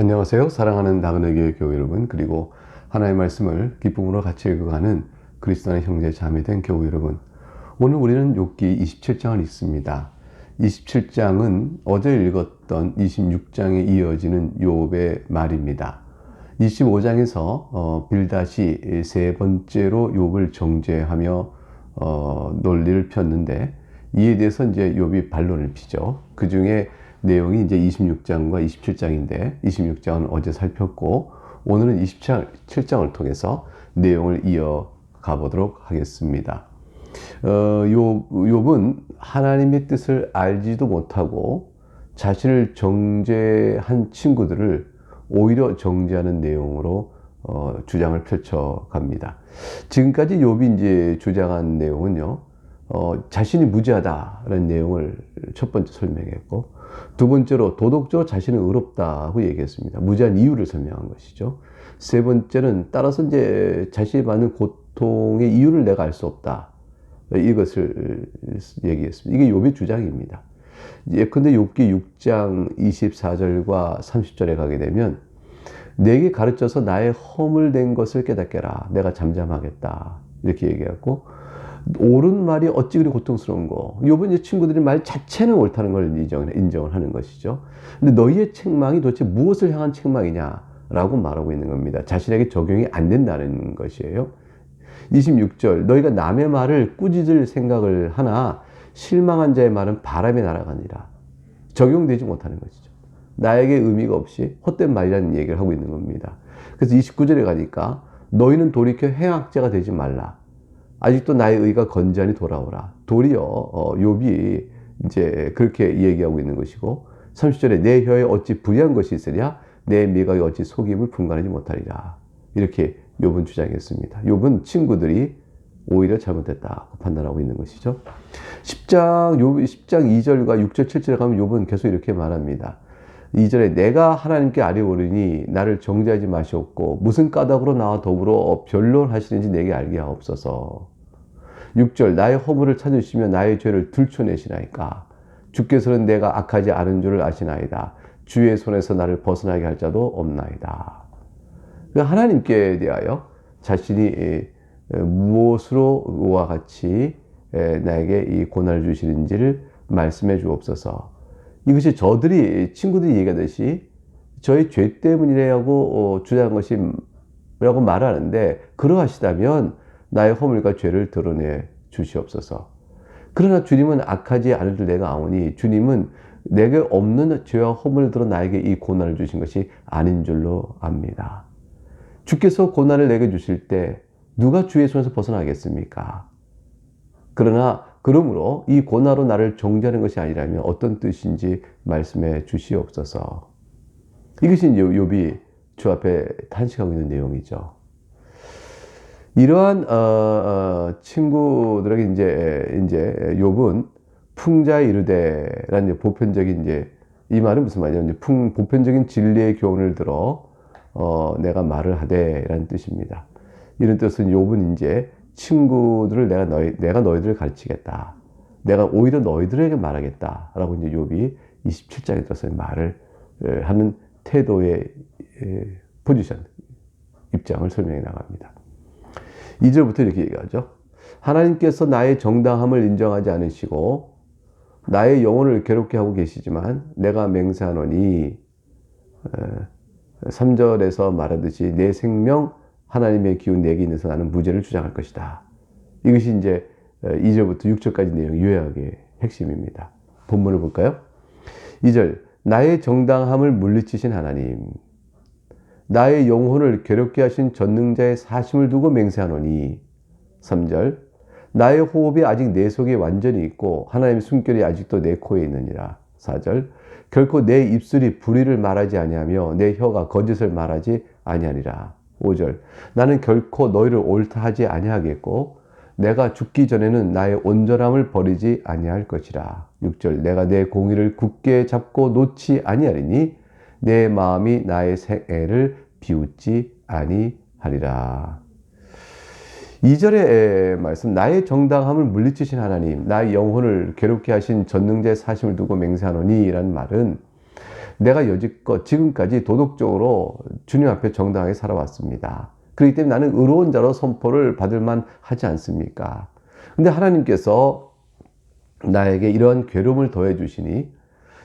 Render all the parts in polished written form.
안녕하세요. 사랑하는 나그네 교회 여러분, 그리고 하나님의 말씀을 기쁨으로 같이 읽어가는 그리스도 안의 형제 자매된 교회 여러분. 오늘 우리는 욥기 27장을 읽습니다. 27장은 어제 읽었던 26장에 이어지는 욥의 말입니다. 25장에서 빌닷이 세 번째로 욥을 정죄하며 논리를 폈는데, 이에 대해서 이제 욥이 반론을 피죠. 그 중에 내용이 이제 26장과 27장인데, 26장은 어제 살폈고 오늘은 27장을 통해서 내용을 이어가 보도록 하겠습니다. 욥은 하나님의 뜻을 알지도 못하고 자신을 정죄한 친구들을 오히려 정죄하는 내용으로 주장을 펼쳐갑니다. 지금까지 욥이 이제 주장한 내용은요, 자신이 무죄하다라는 내용을 첫 번째 설명했고, 두 번째로 도덕적으로 자신은 의롭다고 얘기했습니다. 무죄한 이유를 설명한 것이죠. 세 번째는 따라서 이제 자신이 받는 고통의 이유를 내가 알 수 없다, 이것을 얘기했습니다. 이게 욥의 주장입니다. 예컨대 욥기 6장 24절과 30절에 가게 되면, 내게 가르쳐서 나의 허물된 것을 깨닫게라. 내가 잠잠하겠다. 이렇게 얘기하고, 옳은 말이 어찌 그리 고통스러운고. 욥은 이제 친구들이 말 자체는 옳다는 걸 인정을 하는 것이죠. 근데 너희의 책망이 도대체 무엇을 향한 책망이냐라고 말하고 있는 겁니다. 자신에게 적용이 안 된다는 것이에요. 26절, 너희가 남의 말을 꾸짖을 생각을 하나 실망한 자의 말은 바람에 날아가니라. 적용되지 못하는 것이죠. 나에게 의미가 없이 헛된 말이라는 얘기를 하고 있는 겁니다. 그래서 29절에 가니까 너희는 돌이켜 행악자가 되지 말라. 아직도 나의 의가 건전히 돌아오라. 도리어 욥이 이제 그렇게 얘기하고 있는 것이고, 30절에 내 혀에 어찌 불의한 것이 있으랴, 내 미각이 어찌 속임을 분간하지 못하리라. 이렇게 욥은 주장했습니다. 욥은 친구들이 오히려 잘못됐다고 판단하고 있는 것이죠. 10장 2절과 6절 7절에 가면 욥은 계속 이렇게 말합니다. 2절에 내가 하나님께 아뢰오르니 나를 정죄하지 마시옵고 무슨 까닭으로 나와 더불어 변론하시는지 내게 알게 하옵소서. 6절 나의 허물을 찾으시며 나의 죄를 들춰내시나이까. 주께서는 내가 악하지 않은 줄을 아시나이다. 주의 손에서 나를 벗어나게 할 자도 없나이다. 하나님께 대하여 자신이 무엇으로 와 같이 나에게 이 고난을 주시는지를 말씀해 주옵소서. 이것이 친구들이 얘기하듯이 저의 죄 때문이라고 주장한 것이라고 말하는데, 그러하시다면 나의 허물과 죄를 드러내 주시옵소서. 그러나 주님은 악하지 않을 줄 내가 아오니, 주님은 내게 없는 죄와 허물을 들어 나에게 이 고난을 주신 것이 아닌 줄로 압니다. 주께서 고난을 내게 주실 때 누가 주의 손에서 벗어나겠습니까? 그러므로 이 고난으로 나를 정죄하는 것이 아니라면 어떤 뜻인지 말씀해 주시옵소서. 이것이 이제 욥이 주 앞에 탄식하고 있는 내용이죠. 이러한 친구들에게 이제 욥은 풍자에 이르되라는 보편적인 이 말은 무슨 말이냐면 보편적인 진리의 교훈을 들어 내가 말을 하되라는 뜻입니다. 이런 뜻은 욥은 이제 친구들을 내가 너희들을 가르치겠다. 내가 오히려 너희들에게 말하겠다라고 이제 욥이 27장에 들어서 말을 하는 태도의 포지션, 입장을 설명해 나갑니다. 2절부터 이렇게 얘기하죠. 하나님께서 나의 정당함을 인정하지 않으시고 나의 영혼을 괴롭게 하고 계시지만 내가 맹세하노니, 3절에서 말하듯이 내 생명 하나님의 기운 내게 있는서 나는 무죄를 주장할 것이다. 이것이 이제 2절부터 6절까지 내용 요약의 핵심입니다. 본문을 볼까요? 2절, 나의 정당함을 물리치신 하나님, 나의 영혼을 괴롭게 하신 전능자의 사심을 두고 맹세하노니. 3절, 나의 호흡이 아직 내 속에 완전히 있고 하나님의 숨결이 아직도 내 코에 있느니라. 4절, 결코 내 입술이 불의를 말하지 아니하며 내 혀가 거짓을 말하지 아니하리라. 5절, 나는 결코 너희를 옳다 하지 아니하겠고 내가 죽기 전에는 나의 온전함을 버리지 아니할 것이라. 6절, 내가 내 공의를 굳게 잡고 놓지 아니하리니 내 마음이 나의 생애를 비웃지 아니하리라. 2절의 말씀, 나의 정당함을 물리치신 하나님, 나의 영혼을 괴롭게 하신 전능자의 사심을 두고 맹세하노니 라는 말은 내가 여지껏 지금까지 도덕적으로 주님 앞에 정당하게 살아왔습니다. 그렇기 때문에 나는 의로운 자로 선포를 받을 만 하지 않습니까? 근데 하나님께서 나에게 이러한 괴로움을 더해 주시니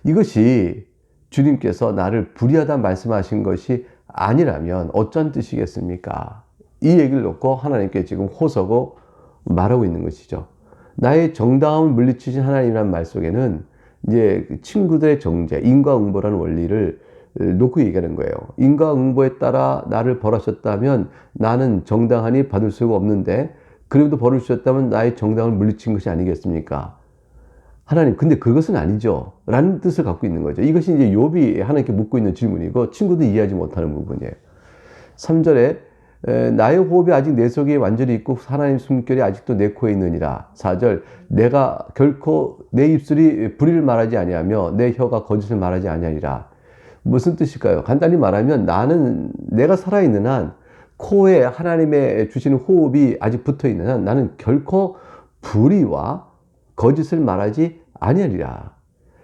이것이 주님께서 나를 불의하다 말씀하신 것이 아니라면 어쩐 뜻이겠습니까? 이 얘기를 놓고 하나님께 지금 호소고 말하고 있는 것이죠. 나의 정당함을 물리치신 하나님이라는 말 속에는 이제 친구들의 정죄, 인과응보라는 원리를 놓고 얘기하는 거예요. 인과응보에 따라 나를 벌하셨다면 나는 정당하니 받을 수가 없는데, 그래도 벌을 주셨다면 나의 정당을 물리친 것이 아니겠습니까? 하나님, 근데 그것은 아니죠. 라는 뜻을 갖고 있는 거죠. 이것이 이제 욥이 하나님께 묻고 있는 질문이고, 친구도 이해하지 못하는 부분이에요. 3절에 나의 호흡이 아직 내 속에 완전히 있고 하나님 숨결이 아직도 내 코에 있느니라. 4절, 내가 결코 내 입술이 불의를 말하지 아니하며 내 혀가 거짓을 말하지 아니하리라. 무슨 뜻일까요? 간단히 말하면 나는 내가 살아있는 한, 코에 하나님의 주시는 호흡이 아직 붙어있는 한 나는 결코 불의와 거짓을 말하지 아니하리라.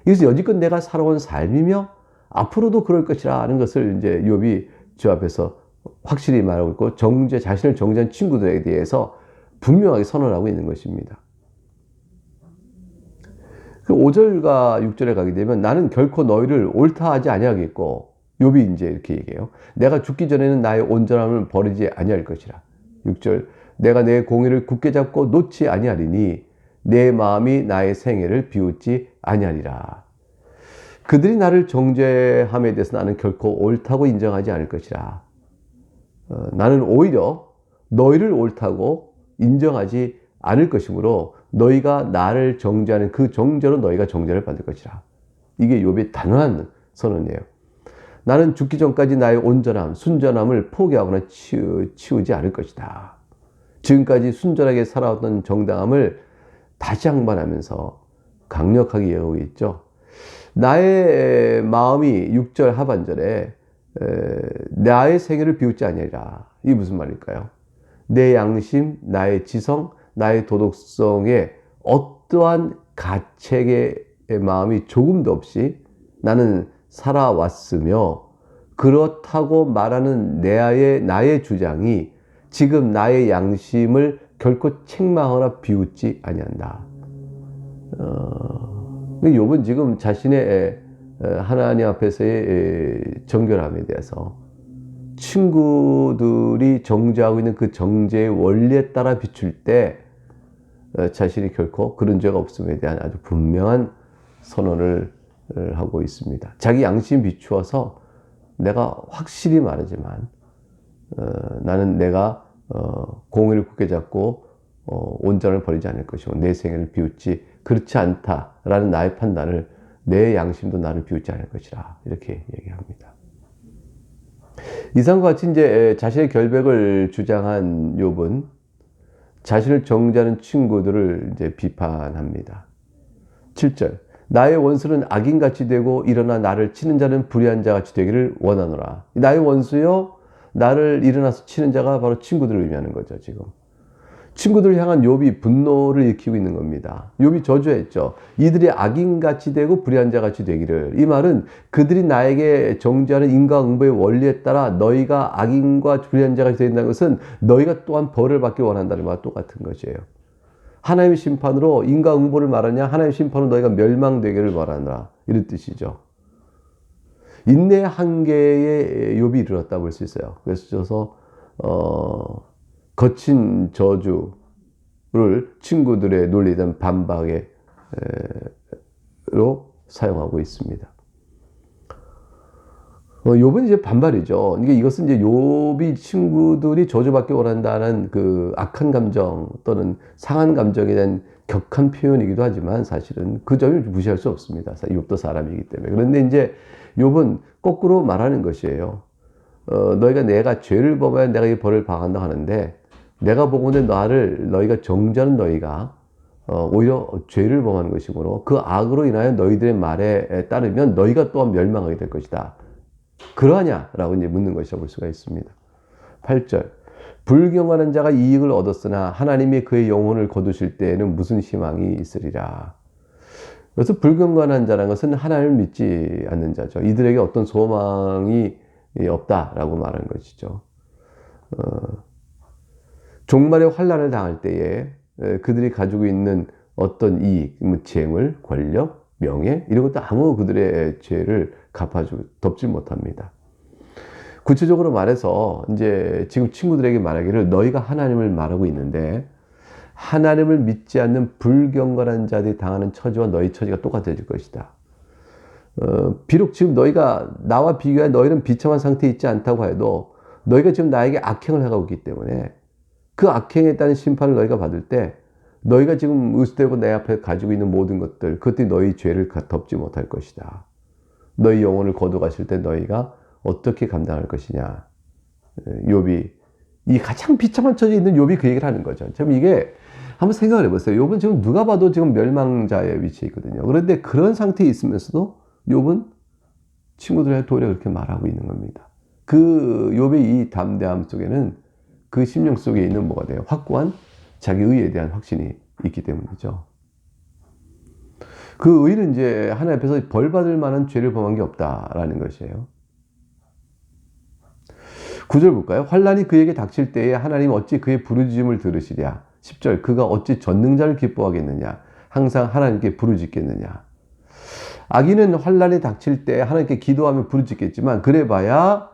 이것이 여지껏 내가 살아온 삶이며 앞으로도 그럴 것이라는 것을 이제 욥이 주 앞에서 확실히 말하고 있고, 자신을 정죄한 친구들에 대해서 분명하게 선언하고 있는 것입니다. 5절과 6절에 가게 되면 나는 결코 너희를 옳다 하지 아니하겠고, 욥이 이제 이렇게 얘기해요. 내가 죽기 전에는 나의 온전함을 버리지 아니할 것이라. 6절, 내가 내 공의를 굳게 잡고 놓지 아니하리니 내 마음이 나의 생애를 비웃지 아니하리라. 그들이 나를 정죄함에 대해서 나는 결코 옳다고 인정하지 않을 것이라. 나는 오히려 너희를 옳다고 인정하지 않을 것이므로 너희가 나를 정죄하는 그 정죄로 너희가 정죄를 받을 것이라. 이게 욥의 단호한 선언이에요. 나는 죽기 전까지 나의 온전함, 순전함을 포기하거나 치우지 않을 것이다. 지금까지 순전하게 살아왔던 정당함을 다시 항반하면서 강력하게 이어가고 있죠. 나의 마음이 6절 하반절에 나의 생애를 비웃지 아니하리라. 이게 무슨 말일까요? 내 양심, 나의 지성, 나의 도덕성에 어떠한 가책의 마음이 조금도 없이 나는 살아왔으며, 그렇다고 말하는 나의 주장이 지금 나의 양심을 결코 책망하거나 비웃지 아니한다. 욥은 지금 자신의 하나님 앞에서의 정결함에 대해서 친구들이 정죄하고 있는 그 정죄의 원리에 따라 비출 때 자신이 결코 그런 죄가 없음에 대한 아주 분명한 선언을 하고 있습니다. 자기 양심 비추어서 내가 확실히 말하지만 나는 내가 공의를 굳게 잡고 온전을 버리지 않을 것이고 내 생애를 비웃지 그렇지 않다라는 나의 판단을 내 양심도 나를 비웃지 않을 것이라, 이렇게 얘기합니다. 이상과 같이 이제 자신의 결백을 주장한 욥은 자신을 정죄하는 친구들을 이제 비판합니다. 7절, 나의 원수는 악인같이 되고 일어나 나를 치는 자는 불의한 자같이 되기를 원하노라. 나의 원수요, 나를 일어나서 치는 자가 바로 친구들을 의미하는 거죠. 지금 친구들을 향한 욥이 분노를 일으키고 있는 겁니다. 욥이 저주했죠. 이들이 악인같이 되고 불의한 자같이 되기를. 이 말은 그들이 나에게 정죄하는 인과응보의 원리에 따라 너희가 악인과 불의한 자같이 된다는 것은 너희가 또한 벌을 받기 원한다는 말과 똑같은 것이에요. 하나님의 심판으로 인과응보를 말하냐, 하나님의 심판으로 너희가 멸망되기를 말하노라, 이런 뜻이죠. 인내의 한계에 욥이 이르렀다 볼 수 있어요. 그래서 거친 저주를 친구들의 논리된 반박으로 사용하고 있습니다. 욥은 이제 반발이죠. 이것은 이제 욥이 친구들이 저주받기 원한다는 그 악한 감정 또는 상한 감정에 대한 격한 표현이기도 하지만 사실은 그 점을 무시할 수 없습니다. 욥도 사람이기 때문에. 그런데 이제 욥은 거꾸로 말하는 것이에요. 내가 죄를 범하면 내가 이 벌을 당한다 하는데, 내가 보건대 너희가 정죄하는 너희가 오히려 죄를 범하는 것이므로 그 악으로 인하여 너희들의 말에 따르면 너희가 또한 멸망하게 될 것이다. 그러하냐? 라고 이제 묻는 것이라고 볼 수가 있습니다. 8절, 불경하는 자가 이익을 얻었으나 하나님이 그의 영혼을 거두실 때에는 무슨 희망이 있으리라. 그래서 불경건한 자라는 것은 하나님을 믿지 않는 자죠. 이들에게 어떤 소망이 없다라고 말하는 것이죠. 종말의 환란을 당할 때에 그들이 가지고 있는 어떤 이익, 재물, 권력, 명예 이런 것도 아무 그들의 죄를 덮지 못합니다. 구체적으로 말해서 이제 지금 친구들에게 말하기를 너희가 하나님을 말하고 있는데 하나님을 믿지 않는 불경건한 자들이 당하는 처지와 너희 처지가 똑같아질 것이다. 비록 지금 너희가 나와 비교해 너희는 비참한 상태에 있지 않다고 해도 너희가 지금 나에게 악행을 해가고 있기 때문에 그 악행에 따른 심판을 너희가 받을 때 너희가 지금 의수되고 내 앞에 가지고 있는 모든 것들 그것들이 너희 죄를 덮지 못할 것이다. 너희 영혼을 거둬가실 때 너희가 어떻게 감당할 것이냐. 욥이 이 가장 비참한 처지에 있는 욥이 그 얘기를 하는 거죠. 지금 이게 한번 생각을 해보세요. 욥은 지금 누가 봐도 지금 멸망자의 위치에 있거든요. 그런데 그런 상태에 있으면서도 욥은 친구들의 도리에 그렇게 말하고 있는 겁니다. 그 욥의 이 담대함 속에는 그 심령 속에 있는 뭐가 돼요? 확고한 자기 의에 대한 확신이 있기 때문이죠. 그 의는 이제 하나님 앞에서 벌 받을 만한 죄를 범한 게 없다라는 것이에요. 9절 볼까요? 환란이 그에게 닥칠 때에 하나님 어찌 그의 부르짖음을 들으시랴. 10절 그가 어찌 전능자를 기뻐하겠느냐. 항상 하나님께 부르짖겠느냐. 악인은 환란이 닥칠 때 하나님께 기도하며 부르짖겠지만 그래봐야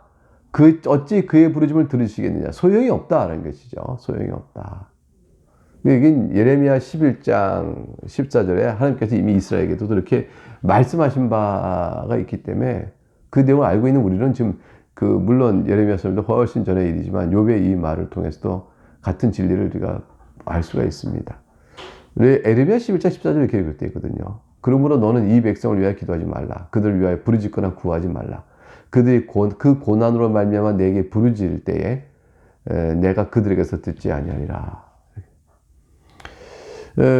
어찌 그의 부르짖음을 들으시겠느냐. 소용이 없다라는 것이죠. 소용이 없다. 이게 예레미야 11장 14절에 하나님께서 이미 이스라엘에게도 그렇게 말씀하신 바가 있기 때문에 그 내용을 알고 있는 우리는 지금 물론 예레미야 선생님도 훨씬 전의 일이지만 욥의 이 말을 통해서도 같은 진리를 우리가 알 수가 있습니다. 예레미야 11장 14절에 이렇게 기록되어 있거든요. 그러므로 너는 이 백성을 위하여 기도하지 말라. 그들을 위하여 부르짖거나 구하지 말라. 그들이 그 고난으로 말미암아 내게 부르짖을 때에 내가 그들에게서 듣지 아니하리라.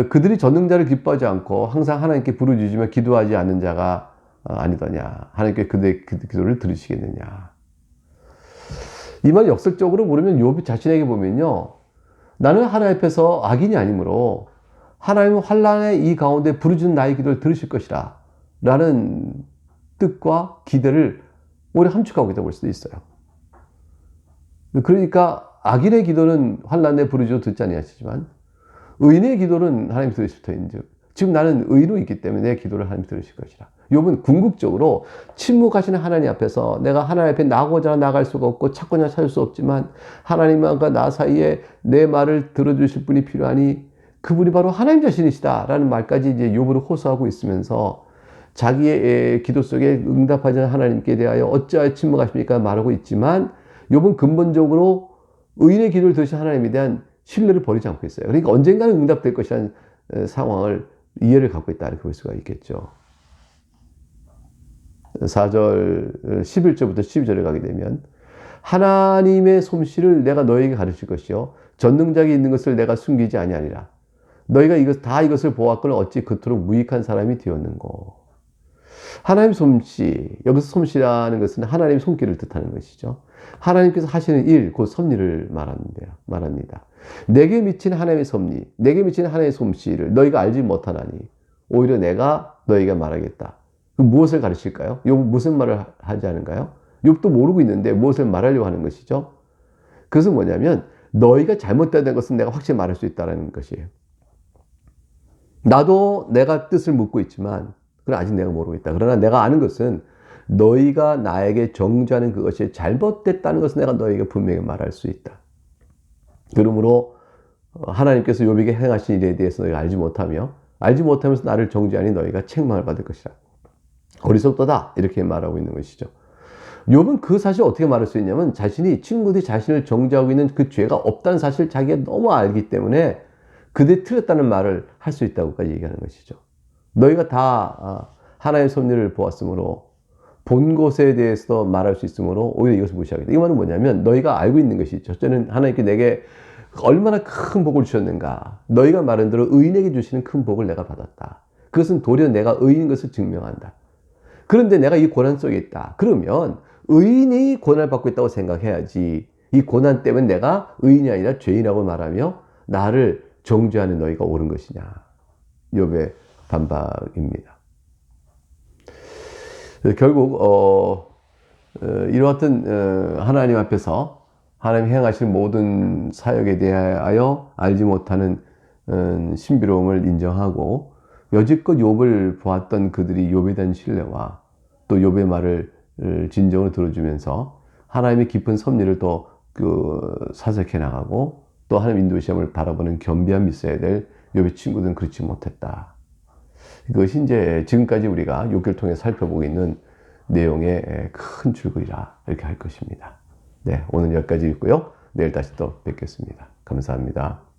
그들이 전능자를 기뻐하지 않고 항상 하나님께 부르짖으며 기도하지 않는 자가 아니더냐. 하나님께 그들의 기도를 들으시겠느냐. 이 말 역설적으로 모르면 욥이 자신에게 보면요. 나는 하나님 앞에서 악인이 아니므로 하나님은 환란의 이 가운데 부르짖는 나의 기도를 들으실 것이라 라는 뜻과 기대를 오래 함축하고 있다고 볼 수도 있어요. 그러니까 악인의 기도는 환란에 부르짖어 듣지 아니하시지만 의인의 기도는 하나님 들으실 터인즉 지금 나는 의인으로 있기 때문에 내 기도를 하나님 들으실 것이라. 욥은 궁극적으로 침묵하시는 하나님 앞에서 내가 하나님 앞에 나고자 나갈 수가 없고 찾고자 찾을 수 없지만 하나님과 나 사이에 내 말을 들어주실 분이 필요하니 그분이 바로 하나님 자신이시다 라는 말까지 이제 욥으로 호소하고 있으면서 자기의 기도 속에 응답하지 않은 하나님께 대하여 어찌하여 침묵하십니까 말하고 있지만 욥은 근본적으로 의인의 기도를 들으신 하나님에 대한 신뢰를 버리지 않고 있어요. 그러니까 언젠가는 응답될 것이라는 상황을 이해를 갖고 있다 이렇게 볼 수가 있겠죠. 4절 11절부터 12절에 가게 되면 하나님의 솜씨를 내가 너에게 가르칠 것이요 전능자에게 있는 것을 내가 숨기지 아니하리라. 너희가 이것을 보았거늘 어찌 그토록 무익한 사람이 되었는고. 하나님 솜씨, 여기서 솜씨라는 것은 하나님 손길을 뜻하는 것이죠. 하나님께서 하시는 일, 곧 섭리를 말합니다. 내게 미친 하나님의 섭리, 내게 미친 하나님의 솜씨를 너희가 알지 못하나니 오히려 내가 너희에게 말하겠다. 무엇을 가르칠까요? 욥 무슨 말을 하지 않은가요? 욥도 모르고 있는데 무엇을 말하려고 하는 것이죠? 그것은 뭐냐면 너희가 잘못된 것은 내가 확실히 말할 수 있다는 것이에요. 나도 내가 뜻을 묻고 있지만 그건 아직 내가 모르고 있다. 그러나 내가 아는 것은 너희가 나에게 정죄하는 그것이 잘못됐다는 것을 내가 너희에게 분명히 말할 수 있다. 그러므로 하나님께서 욥에게 행하신 일에 대해서 너희가 알지 못하면서 나를 정죄하니 너희가 책망을 받을 것이라. 어리석도다 이렇게 말하고 있는 것이죠. 욥은 그 사실을 어떻게 말할 수 있냐면 친구들이 자신을 정죄하고 있는 그 죄가 없다는 사실을 자기가 너무 알기 때문에 그들이 틀렸다는 말을 할 수 있다고까지 얘기하는 것이죠. 너희가 다 하나님의 섭리를 보았으므로 본 것에 대해서 말할 수 있으므로 오히려 이것을 무시하겠다. 이 말은 뭐냐면 너희가 알고 있는 것이 첫째는 하나님께 내게 얼마나 큰 복을 주셨는가. 너희가 말한 대로 의인에게 주시는 큰 복을 내가 받았다. 그것은 도리어 내가 의인인 것을 증명한다. 그런데 내가 이 고난 속에 있다. 그러면 의인이 고난을 받고 있다고 생각해야지 이 고난 때문에 내가 의인이 아니라 죄인이라고 말하며 나를 정죄하는 너희가 옳은 것이냐. 욥의 반박입니다. 결국 이러한 하나님 앞에서 하나님 행하실 모든 사역에 대하여 알지 못하는 신비로움을 인정하고 여지껏 욥을 보았던 그들이 욥에 대한 신뢰와 또 욥의 말을 진정으로 들어주면서 하나님의 깊은 섭리를 또 사색해 나가고 또 하나님 인도시험을 바라보는 겸비함이 있어야 될 욥의 친구들은 그렇지 못했다. 그것이 이제 지금까지 우리가 욥기를 통해 살펴보고 있는 내용의 큰 줄거리라 이렇게 할 것입니다. 네, 오늘 여기까지 있고요. 내일 다시 또 뵙겠습니다. 감사합니다.